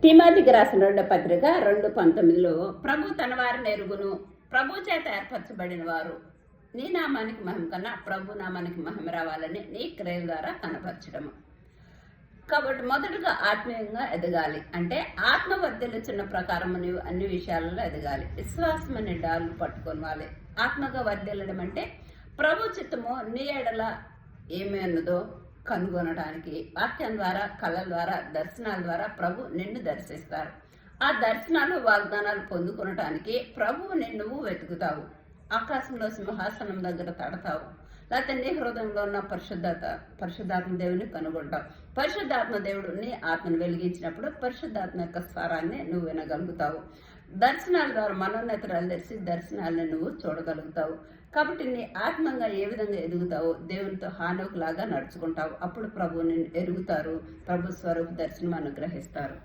తిమోతికి రాసిన 2వ పత్రిక 2:19లో ప్రభు తన వారిని ఎరుగును, ప్రభు చేత ఏర్పరచబడిన వారు నీ నామానికి మహిమ కన్నా ప్రభు నామానికి మహిమ రావాలని నీ క్రియల ద్వారా కనపరచడము. కాబట్టి మొదటగా ఆత్మీయంగా ఎదగాలి అంటే ఆత్మ వర్ధిల్లుచున్న ప్రకారం నీవు అన్ని విషయాలలో ఎదగాలి. విశ్వాసం అనే డాలు పట్టుకోవాలి. ఆత్మగా వర్ధిల్లడం అంటే ప్రభు చిత్తము నీ ఎడల ఏమి ఉన్నదో కనుగొనడానికి వాక్యం ద్వారా, కళల ద్వారా, దర్శనాల ద్వారా ప్రభు నిన్ను దర్శిస్తారు. ఆ దర్శనాలు, వాగ్దానాలు పొందుకొనటానికి ప్రభువుని నువ్వు వెతుకుతావు. ఆకాశంలో సింహాసనం దగ్గర తడతావు. లేకపోతే నీ హృదయంలో ఉన్న పరిశుద్ధాత్మ దేవుని కనుగొంటావు. పరిశుద్ధాత్మ దేవుడు నీ ఆత్మను వెలిగించినప్పుడు పరిశుద్ధాత్మ యొక్క స్వరాన్ని నువ్వు వినగలుగుతావు. దర్శనాల ద్వారా మనోన్నతరాలు తెలిసి దర్శనాలను నువ్వు చూడగలుగుతావు. కాబట్టి నీ ఆత్మంగా ఏ విధంగా ఎదుగుతావో దేవునితో హానోకులాగా నడుచుకుంటావు. అప్పుడు ప్రభువుని ఎరుగుతారు. ప్రభు స్వరూప దర్శనం అనుగ్రహిస్తారు.